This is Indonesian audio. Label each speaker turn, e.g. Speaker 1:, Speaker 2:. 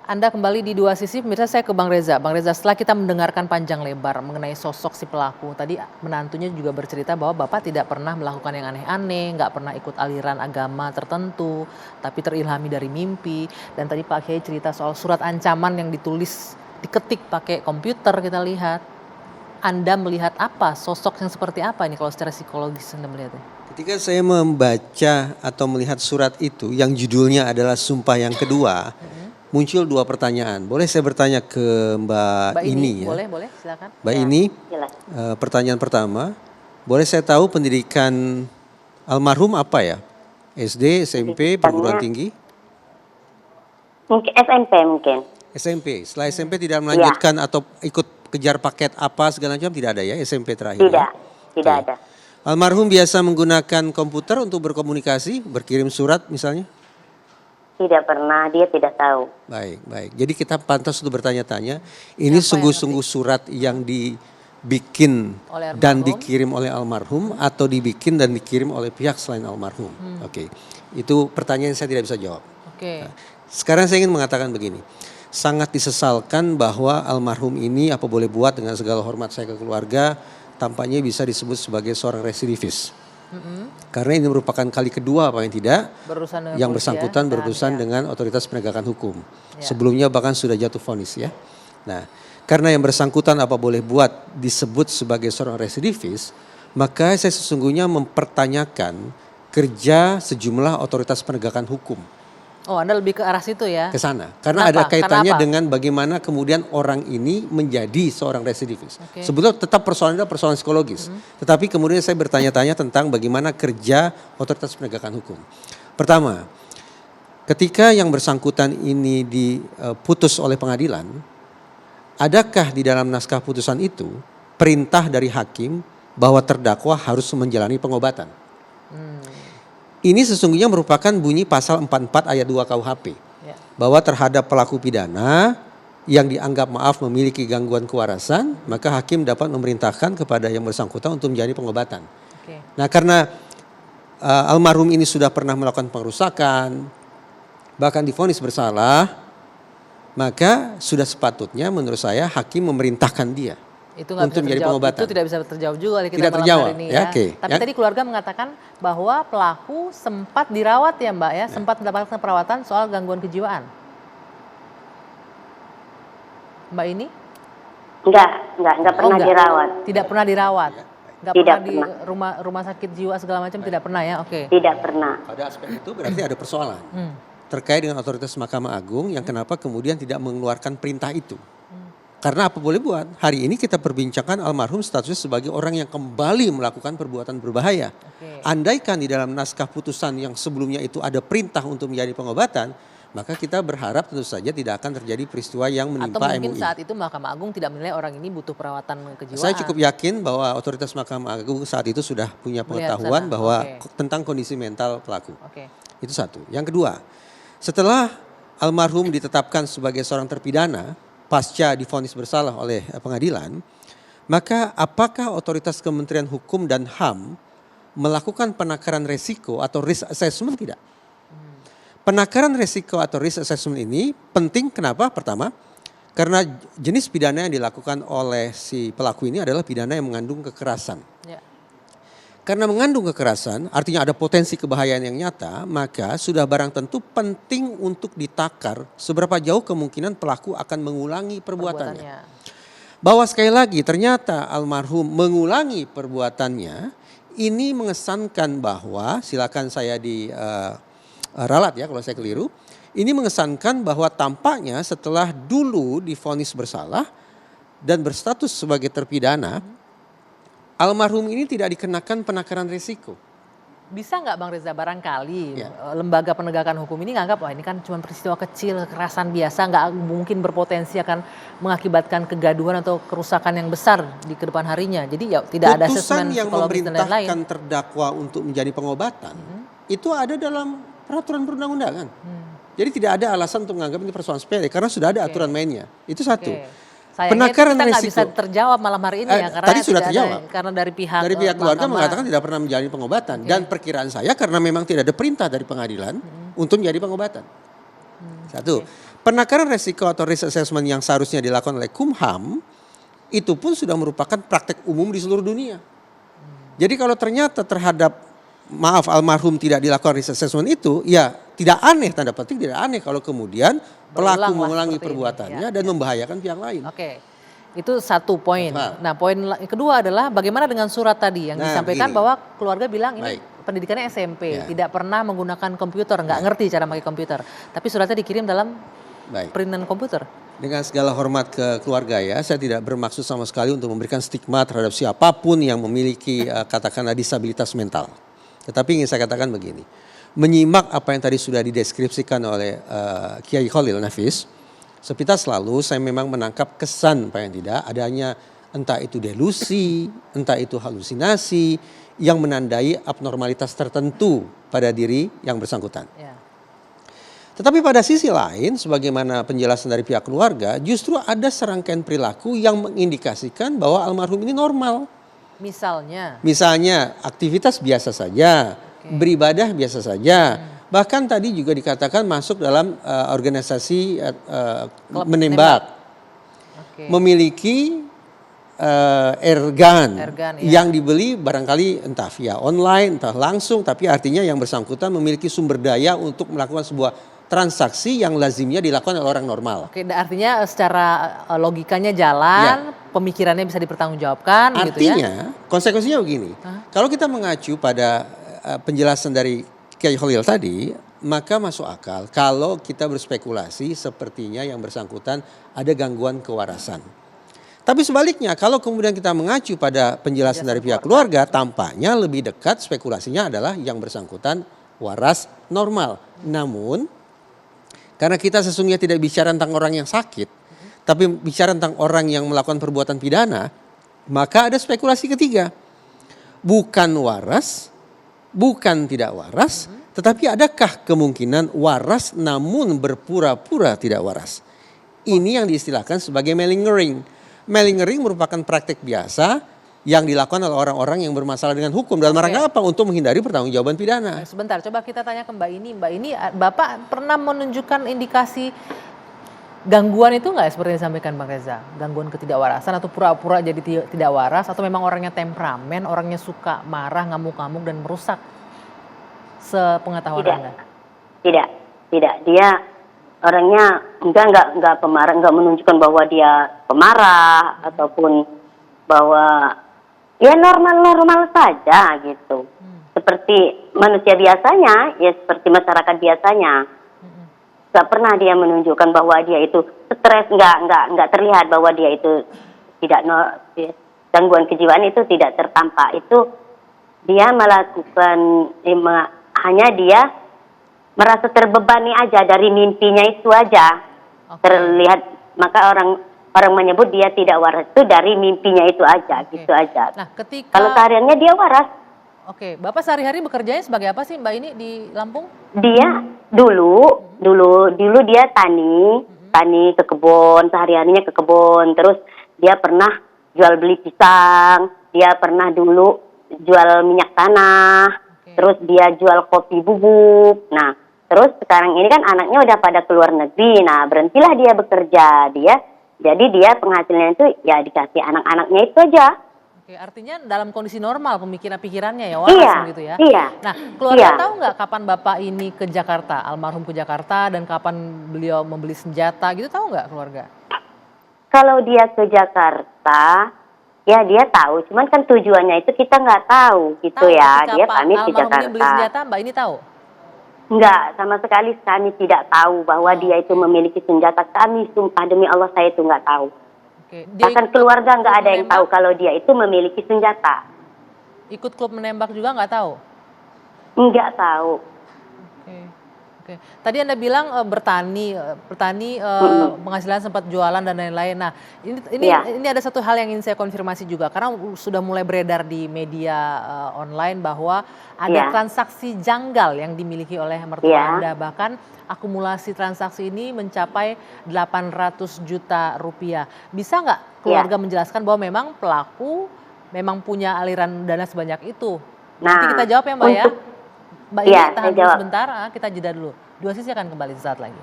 Speaker 1: Anda kembali di Dua Sisi, pemirsa. Saya ke Bang Reza. Bang Reza, setelah kita mendengarkan panjang lebar mengenai sosok si pelaku, tadi menantunya juga bercerita bahwa Bapak tidak pernah melakukan yang aneh-aneh, nggak pernah ikut aliran agama tertentu, tapi terilhami dari mimpi. Dan tadi Pak Kiai cerita soal surat ancaman yang ditulis, diketik pakai komputer, kita lihat. Anda melihat apa? Sosok yang seperti apa ini kalau secara psikologis Anda melihatnya?
Speaker 2: Ketika saya membaca atau melihat surat itu yang judulnya adalah Sumpah yang Kedua, muncul dua pertanyaan. Boleh saya bertanya ke Mbak Ini ya?
Speaker 1: Boleh, silakan.
Speaker 2: Mbak Ini, pertanyaan pertama, boleh saya tahu pendidikan almarhum apa ya? SD, SMP, perguruan tinggi?
Speaker 3: Mungkin SMP mungkin.
Speaker 2: SMP. Setelah SMP tidak melanjutkan atau ikut kejar paket apa segala macam, tidak ada ya SMP terakhir?
Speaker 3: Tidak ada.
Speaker 2: Almarhum biasa menggunakan komputer untuk berkomunikasi, berkirim surat misalnya?
Speaker 3: Tidak pernah, dia tidak tahu.
Speaker 2: Baik. Jadi kita pantas untuk bertanya-tanya, ini sungguh-sungguh surat yang dibikin dan dikirim oleh almarhum atau dibikin dan dikirim oleh pihak selain almarhum? Oke. Itu pertanyaan yang saya tidak bisa jawab. Nah, sekarang saya ingin mengatakan begini. Sangat disesalkan bahwa almarhum ini, apa boleh buat dengan segala hormat saya ke keluarga, tampaknya bisa disebut sebagai seorang residivis. Karena ini merupakan kali kedua paling tidak yang bersangkutan berurusan dengan otoritas penegakan hukum. Sebelumnya bahkan sudah jatuh vonis ya. Nah, karena yang bersangkutan apa boleh buat disebut sebagai seorang residivis, maka saya sesungguhnya mempertanyakan kerja sejumlah otoritas penegakan hukum.
Speaker 1: Oh, Anda lebih ke arah situ ya?
Speaker 2: Ke sana. Karena ada kaitannya dengan bagaimana kemudian orang ini menjadi seorang residivis. Sebetulnya tetap persoalannya persoalan psikologis. Tetapi kemudian saya bertanya-tanya tentang bagaimana kerja otoritas penegakan hukum. Pertama, ketika yang bersangkutan ini diputus oleh pengadilan, adakah di dalam naskah putusan itu perintah dari hakim bahwa terdakwa harus menjalani pengobatan? Ini sesungguhnya merupakan bunyi pasal 44 ayat 2 KUHP. Bahwa terhadap pelaku pidana yang dianggap memiliki gangguan kewarasan, maka hakim dapat memerintahkan kepada yang bersangkutan untuk menjalani pengobatan. Nah, karena almarhum ini sudah pernah melakukan pengerusakan, bahkan divonis bersalah, maka sudah sepatutnya menurut saya hakim memerintahkan dia untuk menjadi pengobatan.
Speaker 1: Itu tidak bisa terjawab juga oleh kita
Speaker 2: tidak
Speaker 1: malam
Speaker 2: terjawab,
Speaker 1: hari ini ya. Tapi tadi keluarga mengatakan bahwa pelaku sempat dirawat ya Mbak ya, sempat mendapatkan perawatan soal gangguan kejiwaan. Mbak ini?
Speaker 3: Enggak pernah dirawat.
Speaker 1: Tidak pernah dirawat. Enggak pernah di rumah sakit jiwa segala macam, tidak pernah ya?
Speaker 3: Tidak pernah.
Speaker 2: Pada aspek itu berarti ada persoalan. Terkait dengan otoritas Mahkamah Agung yang kenapa kemudian tidak mengeluarkan perintah itu. Karena apa boleh buat, hari ini kita perbincangkan almarhum statusnya sebagai orang yang kembali melakukan perbuatan berbahaya. Andaikan di dalam naskah putusan yang sebelumnya itu ada perintah untuk menjadi pengobatan, maka kita berharap tentu saja tidak akan terjadi peristiwa yang menimpa MUI.
Speaker 1: Atau mungkin saat itu Mahkamah Agung tidak menilai orang ini butuh perawatan kejiwaan.
Speaker 2: Saya cukup yakin bahwa otoritas Mahkamah Agung saat itu sudah punya pengetahuan bahwa tentang kondisi mental pelaku. Itu satu. Yang kedua, setelah almarhum ditetapkan sebagai seorang terpidana, pasca divonis bersalah oleh pengadilan, maka apakah otoritas Kementerian Hukum dan HAM melakukan penakaran resiko atau risk assessment tidak? Penakaran resiko atau risk assessment ini penting kenapa? Pertama, karena jenis pidana yang dilakukan oleh si pelaku ini adalah pidana yang mengandung kekerasan. Karena mengandung kekerasan, artinya ada potensi kebahayaan yang nyata, maka sudah barang tentu penting untuk ditakar seberapa jauh kemungkinan pelaku akan mengulangi perbuatannya. Bahwa sekali lagi ternyata almarhum mengulangi perbuatannya, ini mengesankan bahwa, silakan saya ralat ya kalau saya keliru, ini mengesankan bahwa tampaknya setelah dulu divonis bersalah dan berstatus sebagai terpidana, almarhum ini tidak dikenakan penakaran risiko.
Speaker 1: Bisa nggak Bang Reza barangkali lembaga penegakan hukum ini nganggap wah ini kan cuma peristiwa kecil, kekerasan biasa, nggak mungkin berpotensi akan mengakibatkan kegaduhan atau kerusakan yang besar di kedepan harinya. Jadi ya tidak ada asesmen psikologis dan lain-lain.
Speaker 2: Putusan yang memerintahkan terdakwa untuk menjadi pengobatan itu ada dalam peraturan perundang-undangan. Jadi tidak ada alasan untuk menganggap ini persoalan sepele karena sudah ada aturan mainnya. Itu satu.
Speaker 1: Sayangnya penakaran kita nggak bisa terjawab malam hari ini ya karena
Speaker 2: tadi sudah terjawab.
Speaker 1: Karena dari pihak
Speaker 2: keluarga mengatakan tidak pernah menjalani pengobatan dan perkiraan saya karena memang tidak ada perintah dari pengadilan untuk menjadi pengobatan. Satu. penakaran resiko atau risk assessment yang seharusnya dilakukan oleh Kumham itu pun sudah merupakan praktek umum di seluruh dunia. Jadi kalau ternyata terhadap almarhum tidak dilakukan risk assessment itu, ya tidak aneh, tanda petik tidak aneh kalau kemudian pelaku mengulangi perbuatannya dan membahayakan pihak lain.
Speaker 1: Oke. Itu satu poin. Nah, poin kedua adalah bagaimana dengan surat tadi yang disampaikan bahwa keluarga bilang ini pendidikannya SMP, tidak pernah menggunakan komputer, nggak ngerti cara pakai komputer. Tapi suratnya dikirim dalam printan komputer.
Speaker 2: Dengan segala hormat ke keluarga ya, saya tidak bermaksud sama sekali untuk memberikan stigma terhadap siapapun yang memiliki katakanlah disabilitas mental. Tetapi ingin saya katakan begini, menyimak apa yang tadi sudah dideskripsikan oleh Kiai Khalil Nafis, sepintas lalu saya memang menangkap kesan paling tidak adanya entah itu delusi, entah itu halusinasi yang menandai abnormalitas tertentu pada diri yang bersangkutan. Tetapi pada sisi lain, sebagaimana penjelasan dari pihak keluarga, justru ada serangkaian perilaku yang mengindikasikan bahwa almarhum ini normal. Misalnya aktivitas biasa saja, beribadah biasa saja. Bahkan tadi juga dikatakan masuk dalam organisasi menembak. Memiliki airgun yang dibeli barangkali entah via online, entah langsung. Tapi artinya yang bersangkutan memiliki sumber daya untuk melakukan sebuah transaksi yang lazimnya dilakukan oleh orang normal.
Speaker 1: Oke, artinya secara logikanya jalan, pemikirannya bisa dipertanggungjawabkan.
Speaker 2: Artinya konsekuensinya begini, kalau kita mengacu pada penjelasan dari Kiai Khalil tadi, maka masuk akal kalau kita berspekulasi sepertinya yang bersangkutan ada gangguan kewarasan. Tapi sebaliknya kalau kemudian kita mengacu pada penjelasan dari pihak keluarga, tampaknya lebih dekat spekulasinya adalah yang bersangkutan waras normal. Namun karena kita sesungguhnya tidak bicara tentang orang yang sakit, tapi bicara tentang orang yang melakukan perbuatan pidana, maka ada spekulasi ketiga. Bukan waras, bukan tidak waras, tetapi adakah kemungkinan waras namun berpura-pura tidak waras? Ini yang diistilahkan sebagai malingering. Malingering merupakan praktek biasa yang dilakukan oleh orang-orang yang bermasalah dengan hukum dalam rangka apa? Untuk menghindari pertanggungjawaban pidana.
Speaker 1: Sebentar, coba kita tanya ke Mbak ini. Mbak ini, Bapak pernah menunjukkan indikasi gangguan itu nggak seperti yang disampaikan Bang Reza? Gangguan ketidakwarasan atau pura-pura jadi tidak waras, atau memang orangnya temperamen, orangnya suka marah, ngamuk-ngamuk dan merusak? Sepengetahuan Anda?
Speaker 3: Tidak. Dia orangnya enggak pemarah, enggak menunjukkan bahwa dia pemarah ataupun bahwa ya normal-normal saja gitu. Seperti manusia biasanya, ya seperti masyarakat biasanya. Gak pernah dia menunjukkan bahwa dia itu stres, nggak terlihat bahwa dia itu tidak gangguan kejiwaan itu tidak tertampak. Itu dia melakukan hanya dia merasa terbebani aja dari mimpinya itu aja. Terlihat, maka orang menyebut dia tidak waras itu dari mimpinya itu aja, gitu aja.
Speaker 1: Nah,
Speaker 3: kalau sehariannya dia waras.
Speaker 1: Oke, Bapak sehari-hari bekerjanya sebagai apa sih Mbak ini di Lampung?
Speaker 3: Dia dulu dia tani ke kebun, sehari-harinya ke kebun. Terus dia pernah jual beli pisang, dia pernah dulu jual minyak tanah, terus dia jual kopi bubuk. Nah, terus sekarang ini kan anaknya udah pada keluar negeri. Nah, berhentilah dia bekerja, jadi dia penghasilannya itu ya dikasih anak-anaknya itu aja.
Speaker 1: Oke, artinya dalam kondisi normal pemikirannya ya waras gitu ya.
Speaker 3: Iya.
Speaker 1: Nah, keluarga tahu nggak kapan Bapak ini ke Jakarta, almarhum ke Jakarta, dan kapan beliau membeli senjata gitu, tahu nggak keluarga?
Speaker 3: Kalau dia ke Jakarta, ya dia tahu. Cuman kan tujuannya itu kita nggak tahu gitu ya. Dia pamit ke Jakarta.
Speaker 1: Almarhum beli senjata, Mbak ini tahu?
Speaker 3: Enggak, sama sekali kami tidak tahu bahwa dia itu memiliki senjata. Kami sumpah demi Allah saya itu nggak tahu. Bahkan keluarga nggak ada yang tahu kalau dia itu memiliki senjata.
Speaker 1: Ikut klub menembak juga nggak tahu?
Speaker 3: Enggak tahu.
Speaker 1: Oke. Tadi Anda bilang bertani penghasilan sempat jualan dan lain-lain. Nah, ini ada satu hal yang ingin saya konfirmasi juga, karena sudah mulai beredar di media online bahwa ada transaksi janggal yang dimiliki oleh mertua Anda, bahkan akumulasi transaksi ini mencapai 800 juta rupiah. Bisa nggak keluarga menjelaskan bahwa memang pelaku memang punya aliran dana sebanyak itu? Nanti kita jawab ya Mbak ya. Mbak ini tahan dulu sebentar, kita jeda dulu. Dua sisi akan kembali sesaat lagi.